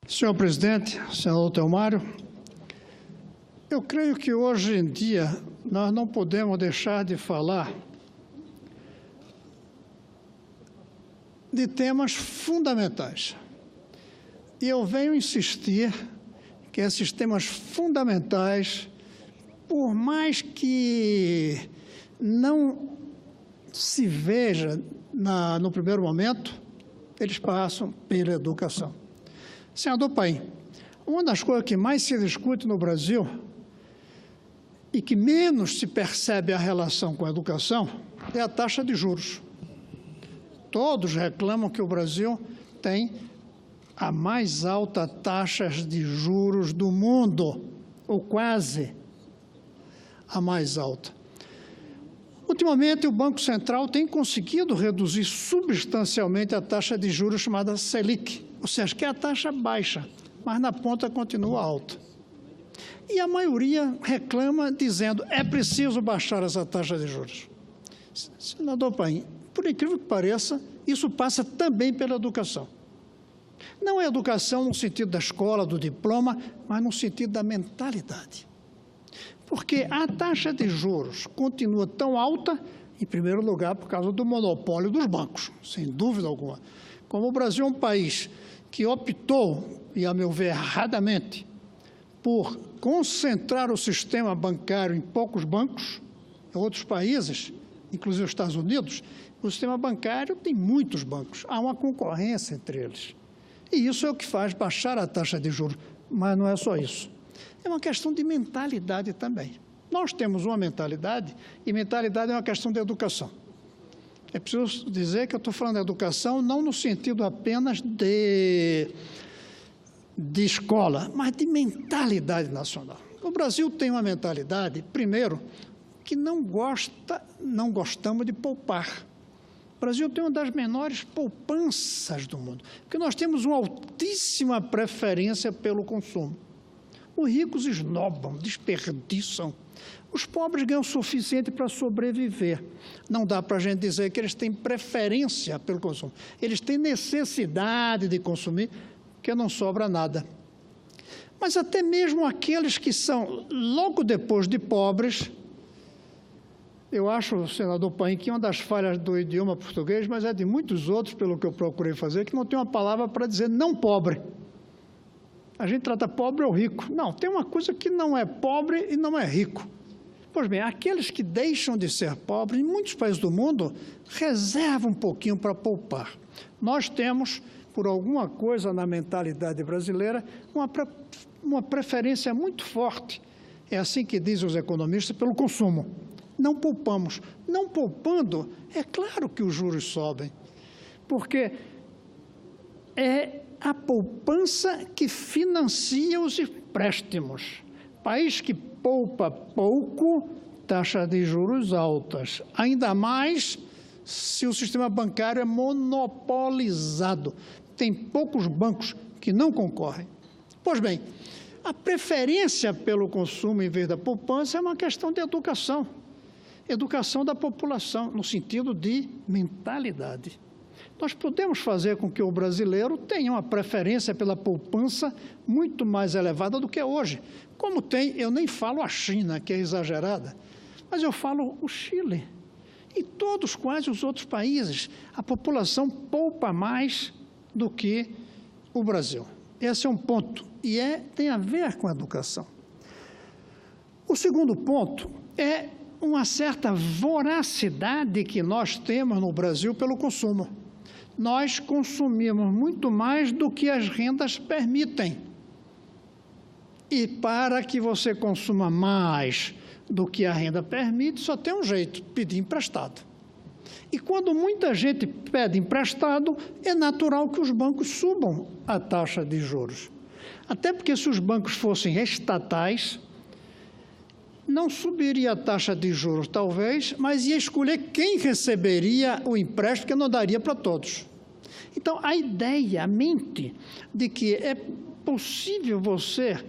Senhor presidente, senador Telmário, eu creio que hoje em dia nós não podemos deixar de falar de temas fundamentais. E eu venho insistir que esses temas fundamentais, por mais que não se veja no primeiro momento, eles passam pela educação. Senador Paim, uma das coisas que mais se discute no Brasil e que menos se percebe a relação com a educação é a taxa de juros. Todos reclamam que o Brasil tem a mais alta taxa de juros do mundo, ou quase a mais alta. Ultimamente, o Banco Central tem conseguido reduzir substancialmente a taxa de juros chamada Selic, ou seja, que é a taxa baixa, mas na ponta continua alta. E a maioria reclama dizendo é preciso baixar essa taxa de juros. Senador Paim, por incrível que pareça, isso passa também pela educação. Não é educação no sentido da escola, do diploma, mas no sentido da mentalidade. Porque a taxa de juros continua tão alta, em primeiro lugar, por causa do monopólio dos bancos, sem dúvida alguma. Como o Brasil é um país que optou, e a meu ver erradamente, por concentrar o sistema bancário em poucos bancos, em outros países, inclusive os Estados Unidos, o sistema bancário tem muitos bancos, há uma concorrência entre eles. E isso é o que faz baixar a taxa de juros, mas não é só isso. É uma questão de mentalidade também. Nós temos uma mentalidade, e mentalidade é uma questão de educação. É preciso dizer que eu estou falando de educação não no sentido apenas de escola, mas de mentalidade nacional. O Brasil tem uma mentalidade, primeiro, que não gostamos de poupar. O Brasil tem uma das menores poupanças do mundo, porque nós temos uma altíssima preferência pelo consumo. Os ricos esnobam, desperdiçam. Os pobres ganham o suficiente para sobreviver. Não dá para a gente dizer que eles têm preferência pelo consumo. Eles têm necessidade de consumir, porque não sobra nada. Mas até mesmo aqueles que são, logo depois de pobres, eu acho, senador Paim, que uma das falhas do idioma português, mas é de muitos outros, pelo que eu procurei fazer, que não tem uma palavra para dizer não pobre. A gente trata pobre ou rico. Não, tem uma coisa que não é pobre e não é rico. Pois bem, aqueles que deixam de ser pobres, em muitos países do mundo, reservam um pouquinho para poupar. Nós temos, por alguma coisa na mentalidade brasileira, uma preferência muito forte, é assim que dizem os economistas, pelo consumo. Não poupamos. Não poupando, é claro que os juros sobem, porque é a poupança que financia os empréstimos. País que poupa pouco, taxa de juros altas. Ainda mais se o sistema bancário é monopolizado. Tem poucos bancos que não concorrem. Pois bem, a preferência pelo consumo em vez da poupança é uma questão de educação. Educação da população, no sentido de mentalidade. Nós podemos fazer com que o brasileiro tenha uma preferência pela poupança muito mais elevada do que é hoje. Como tem, eu nem falo a China, que é exagerada, mas eu falo o Chile e todos quase os outros países. A população poupa mais do que o Brasil. Esse é um ponto e tem a ver com a educação. O segundo ponto é uma certa voracidade que nós temos no Brasil pelo consumo. Nós consumimos muito mais do que as rendas permitem. E para que você consuma mais do que a renda permite, só tem um jeito, pedir emprestado. E quando muita gente pede emprestado, é natural que os bancos subam a taxa de juros. Até porque se os bancos fossem estatais, não subiria a taxa de juros, talvez, mas ia escolher quem receberia o empréstimo, que não daria para todos. Então, a ideia, a mente de que é possível você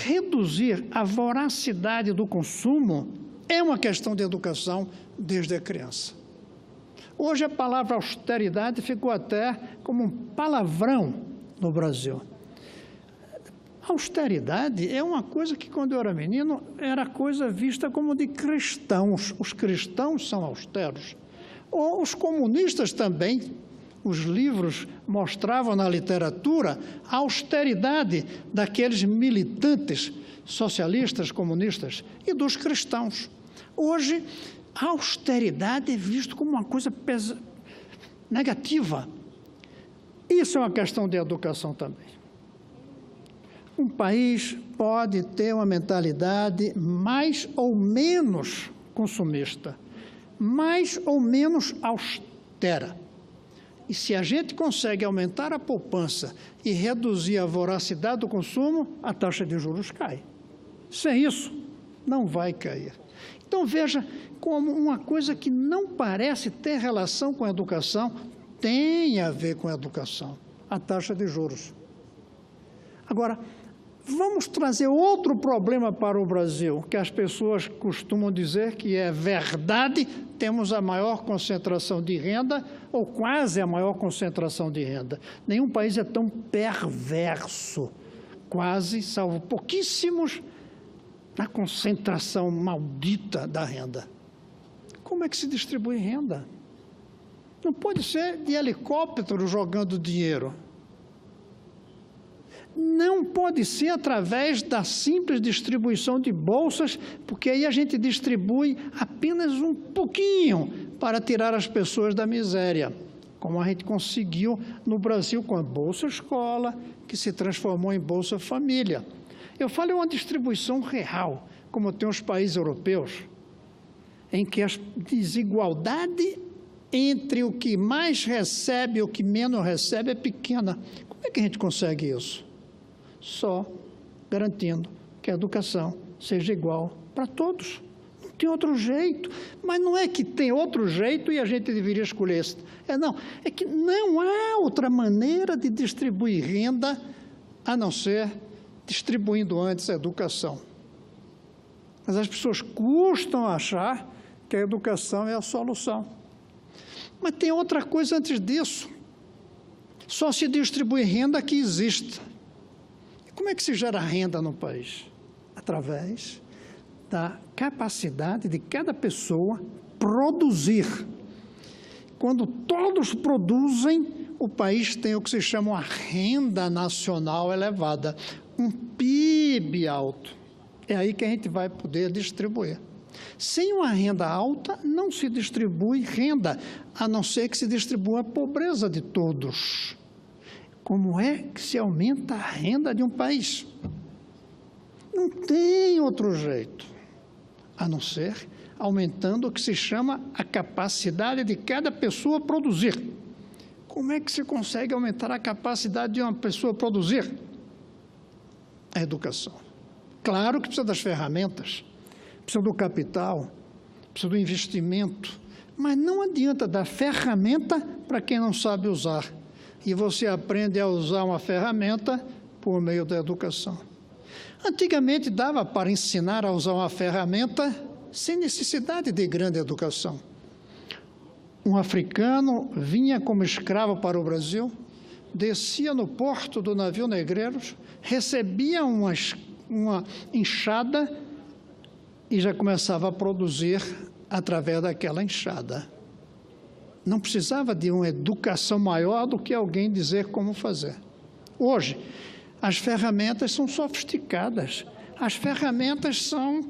reduzir a voracidade do consumo é uma questão de educação desde a criança. Hoje a palavra austeridade ficou até como um palavrão no Brasil. Austeridade é uma coisa que, quando eu era menino, era coisa vista como de cristãos. Os cristãos são austeros. Ou os comunistas também. Os livros mostravam na literatura a austeridade daqueles militantes socialistas, comunistas e dos cristãos. Hoje, a austeridade é vista como uma coisa negativa. Isso é uma questão de educação também. Um país pode ter uma mentalidade mais ou menos consumista, mais ou menos austera. E se a gente consegue aumentar a poupança e reduzir a voracidade do consumo, a taxa de juros cai. Sem isso, não vai cair. Então, veja como uma coisa que não parece ter relação com a educação tem a ver com a educação, a taxa de juros. Agora, vamos trazer outro problema para o Brasil, que as pessoas costumam dizer que é verdade, temos a maior concentração de renda, ou quase a maior concentração de renda. Nenhum país é tão perverso, quase, salvo pouquíssimos, na concentração maldita da renda. Como é que se distribui renda? Não pode ser de helicóptero jogando dinheiro. Não pode ser através da simples distribuição de bolsas, porque aí a gente distribui apenas um pouquinho para tirar as pessoas da miséria, como a gente conseguiu no Brasil com a Bolsa Escola, que se transformou em Bolsa Família. Eu falo em uma distribuição real, como tem os países europeus, em que a desigualdade entre o que mais recebe e o que menos recebe é pequena. Como é que a gente consegue isso? Só garantindo que a educação seja igual para todos. Não tem outro jeito. Mas não é que tem outro jeito e a gente deveria escolher esse. Não, é que não há outra maneira de distribuir renda a não ser distribuindo antes a educação. Mas as pessoas custam achar que a educação é a solução. Mas tem outra coisa antes disso. Só se distribui renda que exista. Como é que se gera renda no país? Através da capacidade de cada pessoa produzir. Quando todos produzem, o país tem o que se chama uma renda nacional elevada, um PIB alto. É aí que a gente vai poder distribuir. Sem uma renda alta, não se distribui renda, a não ser que se distribua a pobreza de todos. Como é que se aumenta a renda de um país? Não tem outro jeito, a não ser aumentando o que se chama a capacidade de cada pessoa produzir. Como é que se consegue aumentar a capacidade de uma pessoa produzir? A educação. Claro que precisa das ferramentas, precisa do capital, precisa do investimento, mas não adianta dar ferramenta para quem não sabe usar. E você aprende a usar uma ferramenta por meio da educação. Antigamente dava para ensinar a usar uma ferramenta sem necessidade de grande educação. Um africano vinha como escravo para o Brasil, descia no porto do navio Negreiros, recebia uma enxada e já começava a produzir através daquela enxada. Não precisava de uma educação maior do que alguém dizer como fazer. Hoje, as ferramentas são sofisticadas, as ferramentas são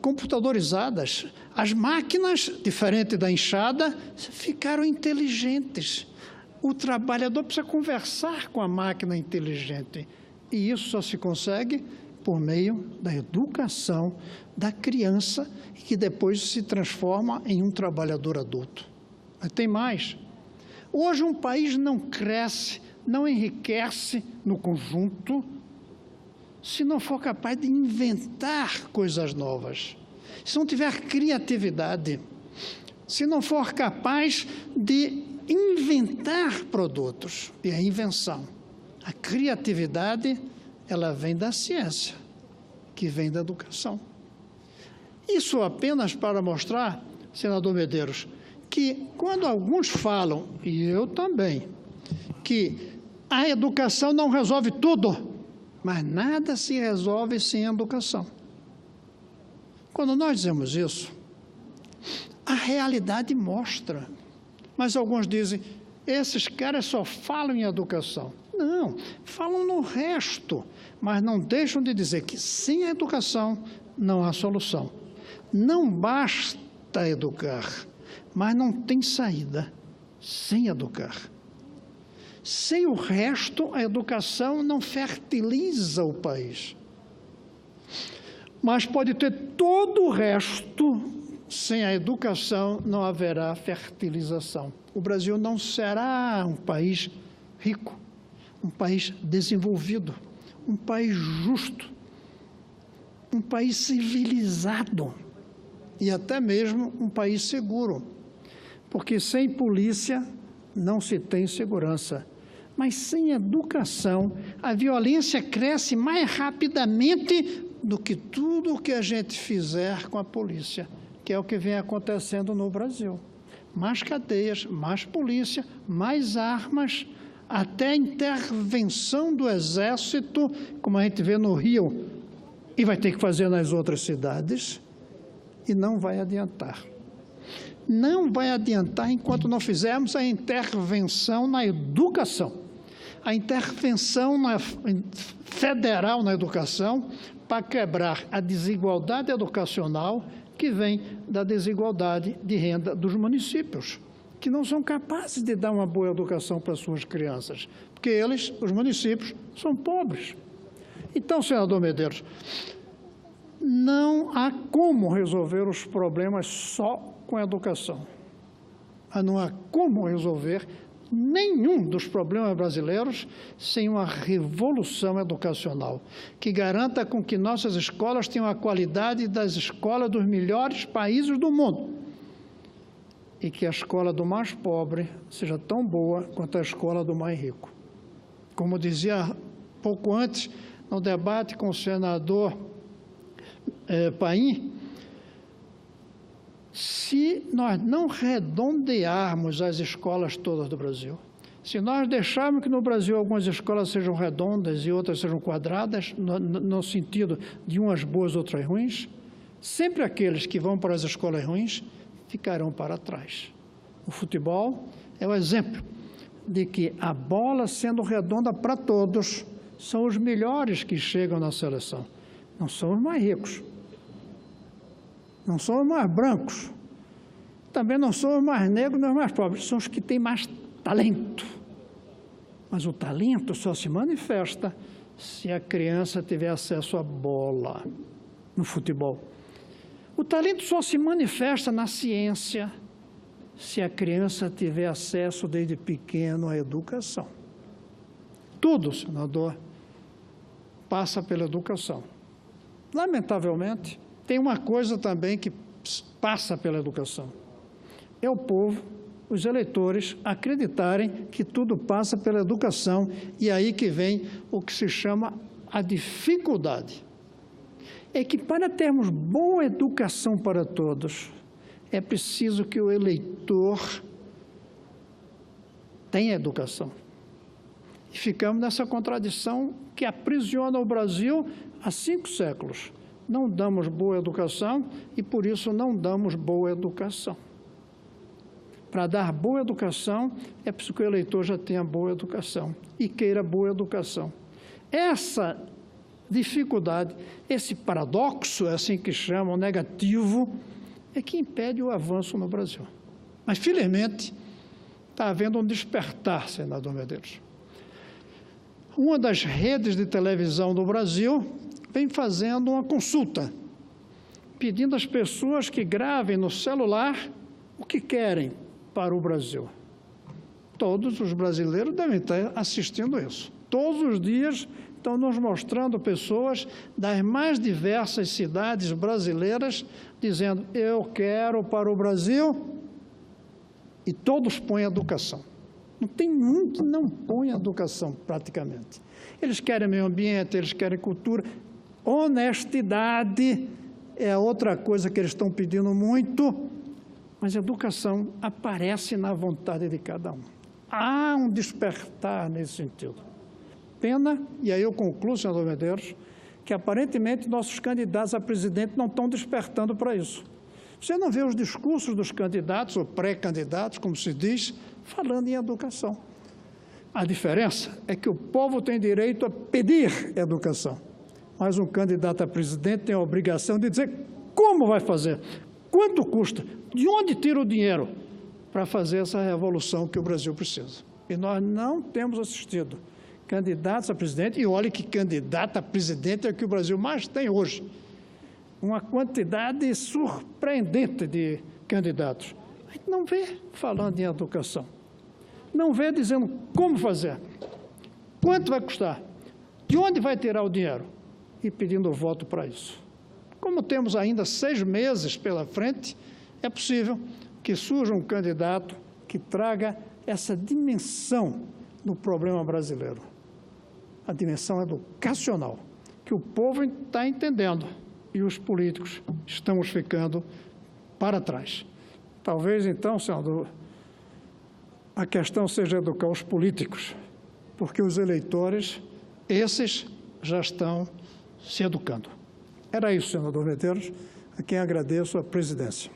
computadorizadas, as máquinas, diferente da enxada, ficaram inteligentes. O trabalhador precisa conversar com a máquina inteligente, e isso só se consegue por meio da educação da criança, que depois se transforma em um trabalhador adulto. Mas tem mais. Hoje um país não cresce, não enriquece no conjunto, se não for capaz de inventar coisas novas, se não tiver criatividade, se não for capaz de inventar produtos. E a invenção, a criatividade, ela vem da ciência, que vem da educação. Isso apenas para mostrar, senador Medeiros, que quando alguns falam, e eu também, que A educação não resolve tudo, mas nada se resolve sem educação. Quando nós dizemos isso, a realidade mostra. Mas alguns dizem, esses caras só falam em educação. Não, falam no resto, mas não deixam de dizer que sem a educação não há solução. Não basta educar, mas não tem saída sem educar. Sem o resto, a educação não fertiliza o país. Mas pode ter todo o resto, sem a educação não haverá fertilização. O Brasil não será um país rico, um país desenvolvido, um país justo, um país civilizado e até mesmo um país seguro. Porque sem polícia não se tem segurança. Mas sem educação, a violência cresce mais rapidamente do que tudo o que a gente fizer com a polícia, que é o que vem acontecendo no Brasil. Mais cadeias, mais polícia, mais armas, até a intervenção do Exército, como a gente vê no Rio, e vai ter que fazer nas outras cidades, e não vai adiantar. Não vai adiantar enquanto não fizermos a intervenção na educação. A intervenção federal na educação para quebrar a desigualdade educacional que vem da desigualdade de renda dos municípios, que não são capazes de dar uma boa educação para suas crianças, porque eles, os municípios, são pobres. Então, senador Medeiros, não há como resolver os problemas só com a educação. Não há como resolver nenhum dos problemas brasileiros sem uma revolução educacional, que garanta com que nossas escolas tenham a qualidade das escolas dos melhores países do mundo e que a escola do mais pobre seja tão boa quanto a escola do mais rico. Como dizia pouco antes, no debate com o senador Paim, se nós não redondearmos as escolas todas do Brasil, se nós deixarmos que no Brasil algumas escolas sejam redondas e outras sejam quadradas, no sentido de umas boas, outras ruins, sempre aqueles que vão para as escolas ruins ficarão para trás. O futebol é o exemplo de que a bola sendo redonda para todos, são os melhores que chegam na seleção. Não são os mais ricos. Não são os mais brancos, também não são os mais negros nem os mais pobres, são os que têm mais talento. Mas o talento só se manifesta se a criança tiver acesso à bola no futebol. O talento só se manifesta na ciência se a criança tiver acesso desde pequeno à educação. Tudo, senador, passa pela educação. Lamentavelmente, tem uma coisa também que passa pela educação. É o povo, os eleitores, acreditarem que tudo passa pela educação e aí que vem o que se chama a dificuldade. É que para termos boa educação para todos, é preciso que o eleitor tenha educação. E ficamos nessa contradição que aprisiona o Brasil há 5 séculos. Não damos boa educação e, por isso, não damos boa educação. Para dar boa educação, é preciso que o eleitor já tenha boa educação e queira boa educação. Essa dificuldade, esse paradoxo, é assim que chamam, negativo, é que impede o avanço no Brasil. Mas, felizmente, está havendo um despertar, senador Medeiros. Uma das redes de televisão do Brasil vem fazendo uma consulta, pedindo às pessoas que gravem no celular o que querem para o Brasil. Todos os brasileiros devem estar assistindo isso. Todos os dias estão nos mostrando pessoas das mais diversas cidades brasileiras dizendo, eu quero para o Brasil, e todos põem educação. Não tem um que não põe educação, praticamente. Eles querem meio ambiente, eles querem cultura. Honestidade é outra coisa que eles estão pedindo muito, mas a educação aparece na vontade de cada um. há um despertar nesse sentido. Pena, e aí eu concluo, senador Medeiros, que aparentemente nossos candidatos a presidente não estão despertando para isso. Você não vê os discursos dos candidatos, ou pré-candidatos, como se diz, falando em educação. A diferença é que o povo tem direito a pedir educação, mas um candidato a presidente tem a obrigação de dizer como vai fazer, quanto custa, de onde tira o dinheiro para fazer essa revolução que o Brasil precisa. E nós não temos assistido candidatos a presidente, e olhe que candidato a presidente é o que o Brasil mais tem hoje. Uma quantidade surpreendente de candidatos. A gente não vê falando em educação. Não vê dizendo como fazer, quanto vai custar, de onde vai tirar o dinheiro e pedindo voto para isso. Como temos ainda 6 meses pela frente, é possível que surja um candidato que traga essa dimensão do problema brasileiro, a dimensão educacional, que o povo está entendendo e os políticos estamos ficando para trás. Talvez, então, senador, a questão seja educar os políticos, porque os eleitores, esses já estão se educando. Era isso, senador Medeiros, a quem agradeço a presidência.